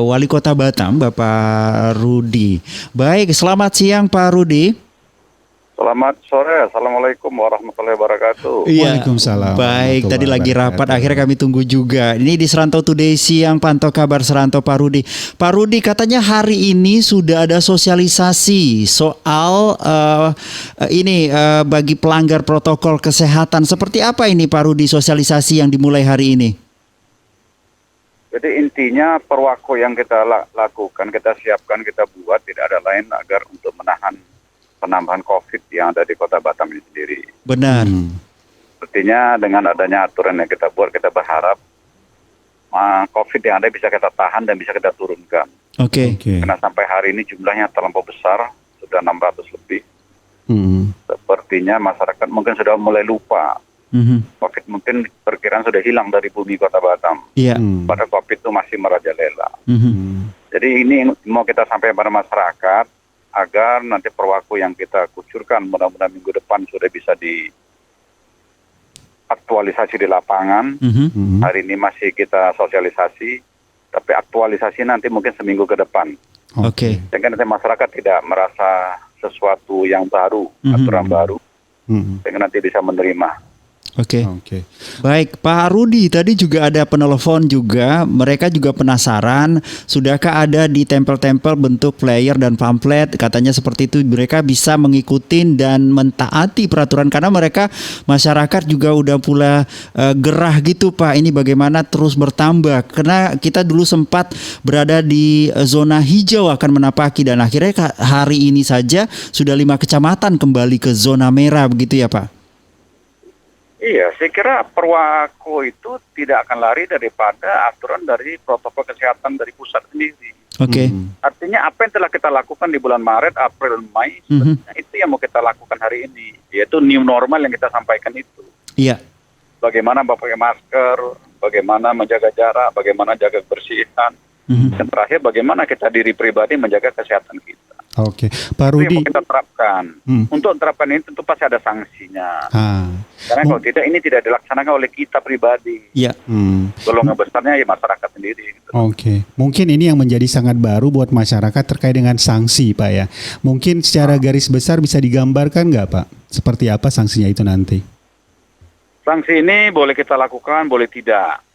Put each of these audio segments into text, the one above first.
Wali Kota Batam, Bapak Rudi. Baik, selamat siang Pak Rudi. Selamat sore, Assalamualaikum warahmatullahi wabarakatuh. Iya, Waalaikumsalam baik, tadi lagi warahmatullahi rapat, wabarakatuh. akhirnya kami tunggu juga. Ini di Serantau Today Siang, pantau kabar Serantau Pak Rudi. Pak Rudi, katanya hari ini sudah ada sosialisasi soal bagi pelanggar protokol kesehatan. Seperti apa ini Pak Rudi sosialisasi yang dimulai hari ini? Jadi intinya perwako yang kita lakukan, kita siapkan, kita buat tidak ada lain agar untuk menahan penambahan COVID yang ada di Kota Batam ini sendiri. Benar. Artinya dengan adanya aturan yang kita buat, kita berharap COVID yang ada bisa kita tahan dan bisa kita turunkan. Oke. Karena sampai hari ini jumlahnya terlampau besar, sudah 600 lebih. Sepertinya masyarakat mungkin sudah mulai lupa. COVID mungkin perkiraan sudah hilang dari bumi Kota Batam. Iya. Pada COVID itu masih merajalela. Jadi ini mau kita sampaikan pada masyarakat agar nanti perwaku yang kita kucurkan mudah-mudahan minggu depan sudah bisa diaktualisasi di lapangan. Hari ini masih kita sosialisasi, tapi aktualisasi nanti mungkin seminggu ke depan. Oke. Sehingga nanti masyarakat tidak merasa sesuatu yang baru, aturan baru, sehingga nanti bisa menerima. Oke. Baik, Pak Rudi, tadi juga ada penelpon juga, mereka juga penasaran, sudahkah ada di tempel-tempel bentuk flyer dan pamflet, katanya seperti itu, mereka bisa mengikuti dan mentaati peraturan, karena mereka masyarakat juga udah pula gerah gitu Pak, ini bagaimana terus bertambah, karena kita dulu sempat berada di zona hijau akan menapaki, dan akhirnya hari ini saja sudah 5 kecamatan kembali ke zona merah, begitu ya Pak? Iya, saya kira perwako itu tidak akan lari daripada aturan dari protokol kesehatan dari pusat sendiri. Oke. Artinya apa yang telah kita lakukan di bulan Maret, April, Mei, itu yang mau kita lakukan hari ini. Yaitu new normal yang kita sampaikan itu. Iya. Bagaimana pakai masker, bagaimana menjaga jarak, bagaimana jaga kebersihan. Dan terakhir bagaimana kita diri pribadi menjaga kesehatan kita. Oke, Pak Itu Rudi. yang mau kita terapkan. Untuk terapkan ini tentu pasti ada sanksinya. Karena kalau tidak, ini tidak dilaksanakan oleh kita pribadi. Iya. Golongan besarnya ya masyarakat sendiri. Gitu. Oke, mungkin ini yang menjadi sangat baru buat masyarakat terkait dengan sanksi Pak ya. Mungkin secara garis besar bisa digambarkan nggak Pak? Seperti apa sanksinya itu nanti? Sanksi ini boleh kita lakukan, boleh tidak.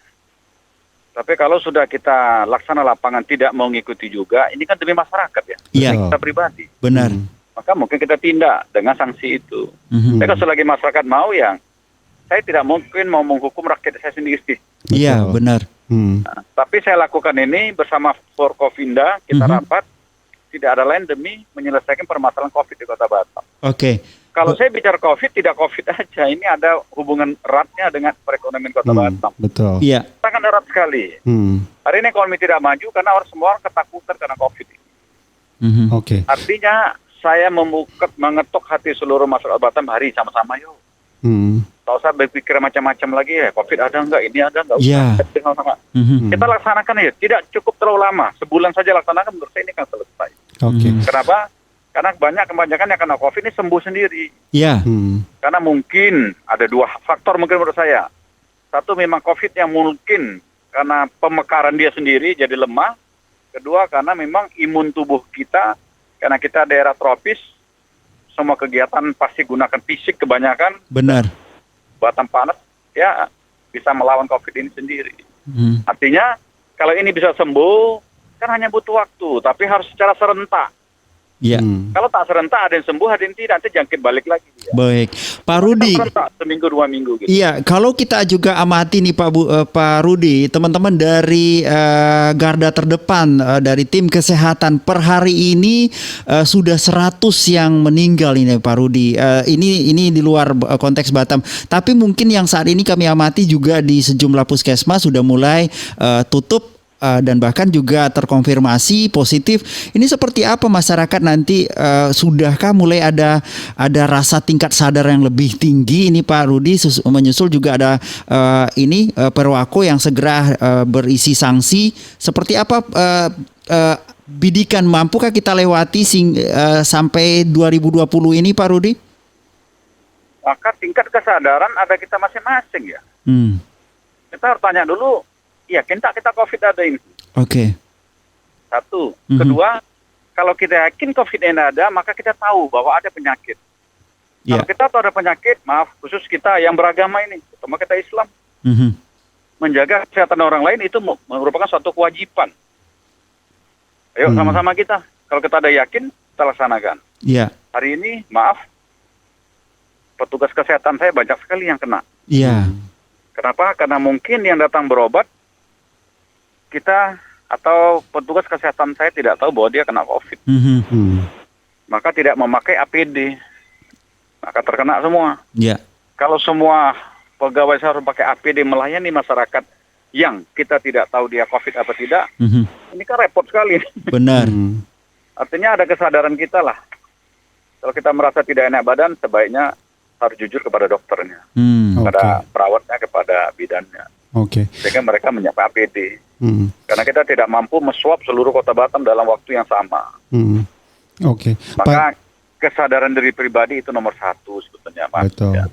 Tapi kalau sudah kita laksana lapangan tidak mau mengikuti juga, ini kan demi masyarakat ya, Iya. demi kita pribadi. Benar. Maka mungkin kita tindak dengan sanksi itu. Tapi kalau selagi masyarakat mau ya, saya tidak mungkin mau menghukum rakyat saya sendiri. Iya, benar. Nah, tapi saya lakukan ini bersama Forkovinda, kita rapat, tidak ada lain demi menyelesaikan permasalahan COVID di Kota Batam. Oke. Kalau saya bicara COVID, tidak COVID aja. Ini ada hubungan eratnya dengan perekonomian Kota Batam. Betul. Iya. Sangat erat sekali. Hari ini ekonomi tidak maju karena semua orang ketakutan karena COVID ini. Oke. Artinya saya mengetuk hati seluruh masyarakat Batam, hari sama-sama yuk. Tak usah berpikir macam-macam lagi ya. COVID ada enggak, ini ada enggak. Iya. Sama-sama. Kita laksanakan ya. Tidak cukup terlalu lama. Sebulan saja laksanakan, menurut saya ini kan selesai. Oke. Kenapa? Karena kebanyakan yang kena COVID ini sembuh sendiri. Iya. Karena mungkin ada 2 faktor mungkin menurut saya. Satu memang COVID yang mungkin karena pemekaran dia sendiri jadi lemah. Kedua karena memang imun tubuh kita, karena kita daerah tropis, semua kegiatan pasti gunakan fisik kebanyakan. Benar. Batam panas, ya bisa melawan COVID ini sendiri. Artinya kalau ini bisa sembuh, kan hanya butuh waktu, tapi harus secara serentak. Iya. Kalau tak serentak, ada yang sembuh, ada yang tidak, nanti jangkit balik lagi. Ya. Baik, Pak Rudi. Serentak, seminggu 2 minggu. Gitu. Iya, kalau kita juga amati nih Pak Rudi, teman-teman dari garda terdepan dari tim kesehatan per hari ini sudah 100 yang meninggal ini Pak Rudi. Ini di luar konteks Batam. Tapi mungkin yang saat ini kami amati juga di sejumlah puskesmas sudah mulai tutup. Dan bahkan juga terkonfirmasi positif. Ini seperti apa masyarakat nanti, sudahkah mulai ada rasa tingkat sadar yang lebih tinggi ini Pak Rudi, menyusul juga ada perwako yang segera berisi sanksi. Seperti apa bidikan, mampukah kita lewati sampai 2020 ini Pak Rudi? Maka tingkat kesadaran ada kita masing-masing ya. Kita harus tanya dulu, iya, kita COVID ada ini. Oke. Satu. Mhm. Kedua, kalau kita yakin COVID ini ada, maka kita tahu bahwa ada penyakit. Ya. Kalau kita tahu ada penyakit, maaf, khusus kita yang beragama ini, terutama kita Islam, Mhm. menjaga kesehatan orang lain itu merupakan suatu kewajiban. Ayo sama-sama kita. Kalau kita ada yakin, kita laksanakan. Ya. Hari ini, maaf, petugas kesehatan saya banyak sekali yang kena. Ya. Kenapa? Karena mungkin yang datang berobat, kita atau petugas kesehatan saya tidak tahu bahwa dia kena COVID. Mhm. Maka tidak memakai APD. Maka terkena semua. Ya. Kalau semua pegawai saya harus pakai APD melayani masyarakat yang kita tidak tahu dia COVID apa tidak, Mhm. ini kan repot sekali. Benar. Artinya ada kesadaran kita lah. Kalau kita merasa tidak enak badan, sebaiknya harus jujur kepada dokternya, kepada perawatnya, kepada bidannya. Oke. Sehingga mereka menyiapkan APD. Hmm. Karena kita tidak mampu meswab seluruh kota Batam dalam waktu yang sama. Hmm. Oke. Maka kesadaran diri pribadi itu nomor satu sebetulnya, Mas. Betul. Ya.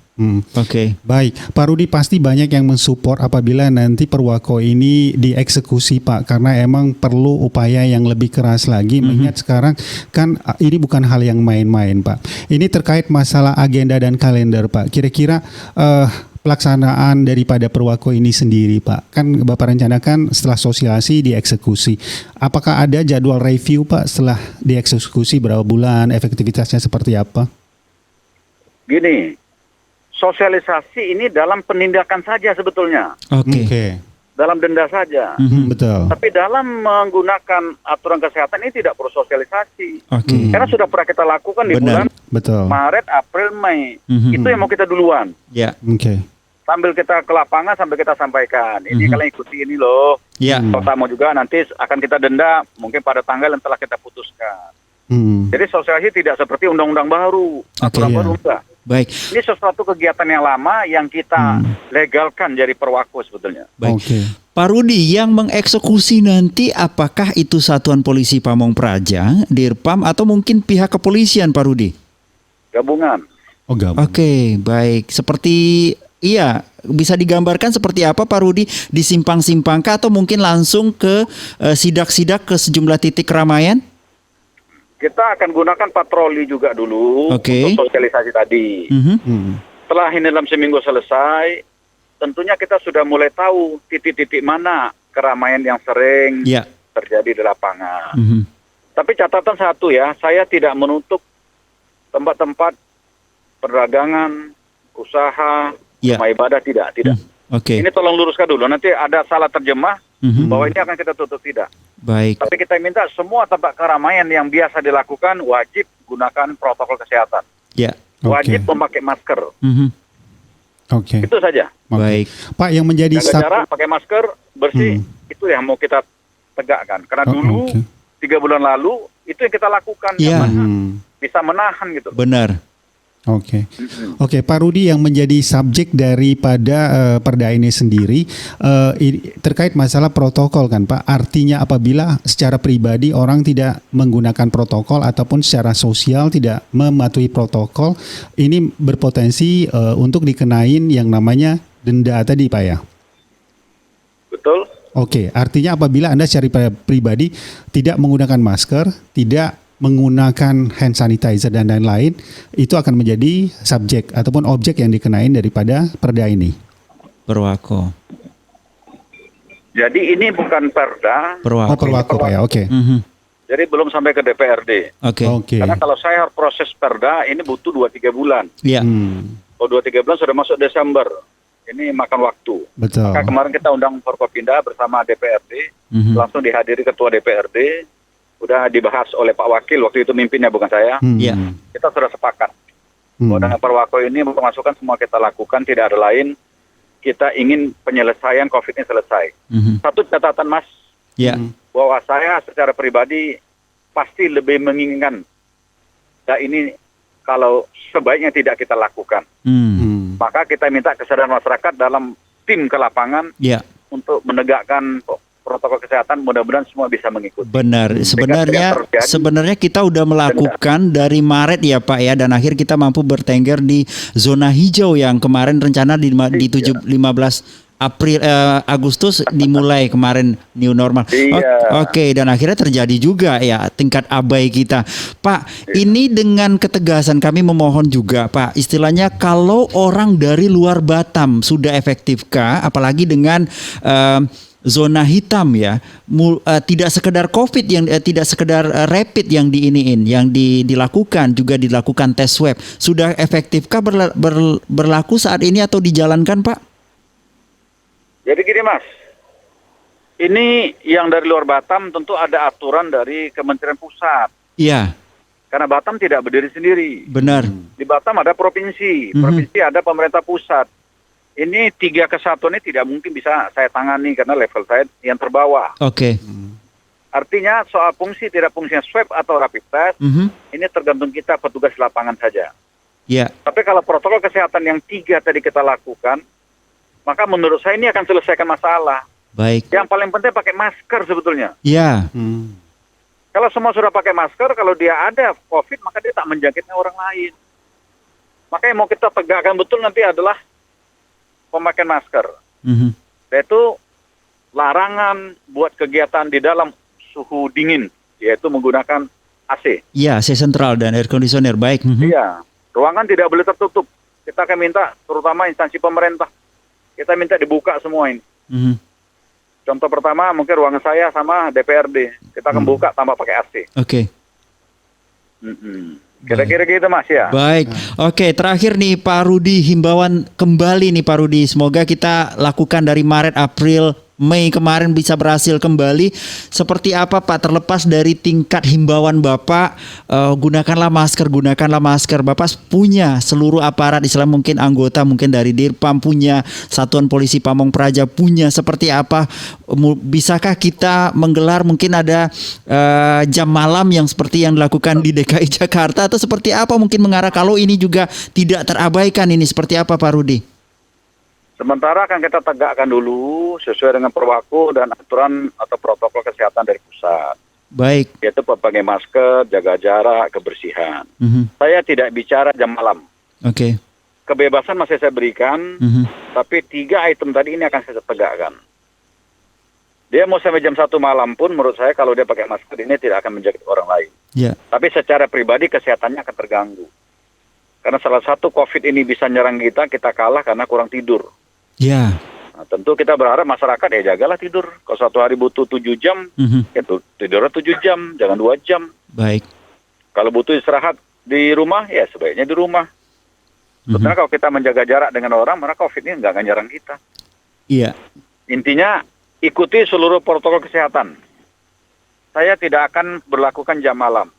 Oke. Baik, Pak Rudi, pasti banyak yang mensupport apabila nanti Perwako ini dieksekusi, Pak, karena emang perlu upaya yang lebih keras lagi. Mengingat sekarang kan ini bukan hal yang main-main, Pak. Ini terkait masalah agenda dan kalender, Pak. Kira-kira pelaksanaan daripada Perwako ini sendiri, Pak, kan Bapak rencanakan setelah sosialisasi dieksekusi. Apakah ada jadwal review, Pak, setelah dieksekusi berapa bulan, efektivitasnya seperti apa? Gini, sosialisasi ini dalam penindakan saja sebetulnya, Oke. dalam denda saja. Betul. Tapi dalam menggunakan aturan kesehatan ini tidak perlu sosialisasi. Oke. Karena sudah pernah kita lakukan di Benar. bulan Betul. Maret, April, Mei. Mhm. Itu yang mau kita duluan. Ya. Oke. Sambil kita ke lapangan, sambil kita sampaikan. Ini kalian ikuti ini loh. Ya. Kalau tamu juga nanti akan kita denda mungkin pada tanggal yang telah kita putuskan. Jadi sosialisasi tidak seperti undang-undang baru. Aturan iya. baru enggak. Baik. Ini sesuatu kegiatan yang lama yang kita legalkan dari Perwako sebetulnya. Baik. Oke. Pak Rudi, yang mengeksekusi nanti apakah itu Satuan Polisi Pamong Praja, Dirpam, atau mungkin pihak kepolisian, Pak Rudi? Gabungan. Oh, gabung. Oke, baik. Iya, bisa digambarkan seperti apa, Pak Rudi? Di simpang-simpang kah atau mungkin langsung ke sidak-sidak ke sejumlah titik keramaian? Kita akan gunakan patroli juga dulu Oke. untuk sosialisasi tadi. Setelah ini dalam seminggu selesai, tentunya kita sudah mulai tahu titik-titik mana keramaian yang sering Ya. terjadi di lapangan. Mhm. Tapi catatan satu ya, saya tidak menutup tempat-tempat perdagangan, usaha, Ya. rumah ibadah, tidak. Oke. Ini tolong luruskan dulu, nanti ada salah terjemah bahwa ini akan kita tutup, tidak. Baik. Tapi kita minta semua tempat keramaian yang biasa dilakukan wajib gunakan protokol kesehatan. Ya. Wajib memakai masker. Mhm. Oke. Itu saja. Oke. Baik. Pak, yang menjadi Jaga jarak, pakai masker, bersih. Itu yang mau kita tegakkan. Karena dulu, 3 bulan lalu, itu yang kita lakukan. Iya. Yang mana bisa menahan gitu. Benar. Oke, Pak Rudi, yang menjadi subjek daripada perda ini sendiri terkait masalah protokol kan, Pak. Artinya apabila secara pribadi orang tidak menggunakan protokol ataupun secara sosial tidak mematuhi protokol, ini berpotensi untuk dikenain yang namanya denda tadi, Pak ya. Betul. Oke, artinya apabila Anda secara pribadi tidak menggunakan masker, tidak menggunakan hand sanitizer dan lain-lain, itu akan menjadi subjek ataupun objek yang dikenain daripada perda ini. Perwako. Jadi ini bukan perda, Perwako. Oh, Perwako, Pak ya. Oke. Mhm. jadi belum sampai ke DPRD. Oke. Oke. Karena kalau saya proses perda, ini butuh 2-3 bulan. Ya. Kalau 2-3 bulan sudah masuk Desember. Ini makan waktu. Betul. Maka kemarin kita undang Forkopimda bersama DPRD, langsung dihadiri Ketua DPRD, udah dibahas oleh Pak Wakil, waktu itu mimpinnya bukan saya. Ya. Kita sudah sepakat bahwa dengan Perwako ini masukan semua kita lakukan, tidak ada lain. Kita ingin penyelesaian COVID ini selesai. Satu catatan, Mas, Ya. bahwa saya secara pribadi pasti lebih menginginkan ini kalau sebaiknya tidak kita lakukan. Maka kita minta kesadaran masyarakat dalam tim ke lapangan Ya. untuk menegakkan protokol kesehatan, mudah-mudahan semua bisa mengikuti. Benar. Sehingga Sebenarnya kita udah melakukan dari Maret ya, Pak ya, dan akhir kita mampu bertengger di zona hijau yang kemarin rencana di 15 Agustus dimulai kemarin new normal. Iya. Oke, dan akhirnya terjadi juga ya tingkat abai kita. Pak, ini dengan ketegasan kami memohon juga, Pak. Istilahnya kalau orang dari luar Batam sudah efektifkah, apalagi dengan zona hitam ya, tidak sekedar COVID yang tidak sekedar rapid yang diiniin, yang dilakukan juga dilakukan tes swab. Sudah efektifkah berlaku saat ini atau dijalankan, Pak? Jadi gini Mas, ini yang dari luar Batam tentu ada aturan dari Kementerian Pusat. Iya. Karena Batam tidak berdiri sendiri. Benar. Di Batam ada provinsi, provinsi ada pemerintah pusat. Ini 3 kesatuan ini tidak mungkin bisa saya tangani karena level saya yang terbawah. Oke. Artinya soal fungsi tidak fungsinya swab atau rapid test, ini tergantung kita petugas lapangan saja. Ya. Tapi kalau protokol kesehatan yang 3 tadi kita lakukan, maka menurut saya ini akan selesaikan masalah. Baik. Yang paling penting pakai masker sebetulnya. Ya. Kalau semua sudah pakai masker, kalau dia ada COVID, maka dia tak menjangkitnya orang lain. Maka yang mau kita tegakkan betul nanti adalah pemakaian masker. Yaitu larangan buat kegiatan di dalam suhu dingin, yaitu menggunakan AC. Iya, AC sentral dan air conditioner. Baik. Iya, ruangan tidak boleh tertutup. Kita akan minta, terutama instansi pemerintah, kita minta dibuka semua ini. Contoh pertama mungkin ruangan saya sama DPRD. Kita akan buka tanpa pakai AC. Oke. Kira-kira gitu Mas ya. Baik. Oke, terakhir nih Pak Rudi, himbauan kembali nih Pak Rudi. Semoga kita lakukan dari Maret, April, Mei kemarin bisa berhasil kembali. Seperti apa Pak, terlepas dari tingkat himbauan Bapak, gunakanlah masker. Bapak punya seluruh aparat Islam, mungkin anggota, mungkin dari Dirpam punya, Satuan Polisi Pamong Praja punya. Seperti apa, bisakah kita menggelar mungkin ada jam malam yang seperti yang dilakukan di DKI Jakarta, atau seperti apa mungkin mengarah kalau ini juga tidak terabaikan, ini seperti apa Pak Rudi? Sementara akan kita tegakkan dulu sesuai dengan perwaku dan aturan atau protokol kesehatan dari pusat. Baik. Yaitu pakai masker, jaga jarak, kebersihan. Saya tidak bicara jam malam. Oke. Kebebasan masih saya berikan, tapi 3 item tadi ini akan saya tegakkan. Dia mau sampai jam 1 malam pun menurut saya kalau dia pakai masker ini tidak akan menjangkit orang lain. Ya. Tapi secara pribadi kesehatannya akan terganggu. Karena salah satu COVID ini bisa nyerang kita kalah karena kurang tidur. Ya. Nah, tentu kita berharap masyarakat ya jagalah tidur. Kalau 1 hari butuh 7 jam, ya tidurnya 7 jam, jangan 2 jam. Baik. Kalau butuh istirahat di rumah, ya sebaiknya di rumah. Sebenarnya kalau kita menjaga jarak dengan orang, maka COVID ini nggak akan nyerang kita. Iya. Intinya, ikuti seluruh protokol kesehatan. Saya tidak akan berlakukan jam malam.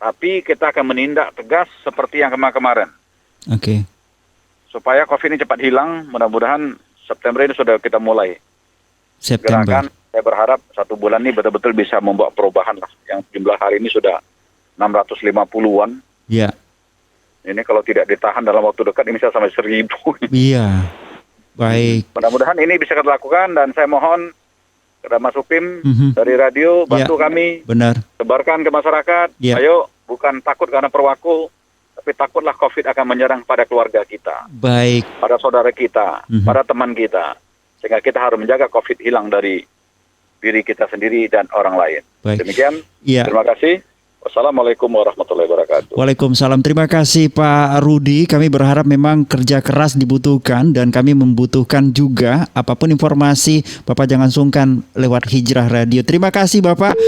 Tapi kita akan menindak tegas seperti yang kemarin. Oke. Supaya COVID ini cepat hilang, mudah-mudahan September ini sudah kita mulai. September. Gerakan, saya berharap 1 bulan ini betul-betul bisa membawa perubahan lah. Yang jumlah hari ini sudah 650-an. Iya. Ini kalau tidak ditahan dalam waktu dekat ini bisa sampai 1000. Iya. Baik. Mudah-mudahan ini bisa kita lakukan dan saya mohon kepada Mas Upim dari radio bantu kami. Benar. Sebarkan ke masyarakat. Ya. Ayo, bukan takut karena perwaku, tapi takutlah COVID akan menyerang pada keluarga kita. Baik. Pada saudara kita, pada teman kita. Sehingga kita harus menjaga COVID hilang dari diri kita sendiri dan orang lain. Baik. Demikian, Ya. terima kasih. Wassalamualaikum warahmatullahi wabarakatuh. Waalaikumsalam. Terima kasih Pak Rudi. Kami berharap memang kerja keras dibutuhkan dan kami membutuhkan juga apapun informasi Bapak jangan sungkan lewat Hijrah Radio. Terima kasih Bapak.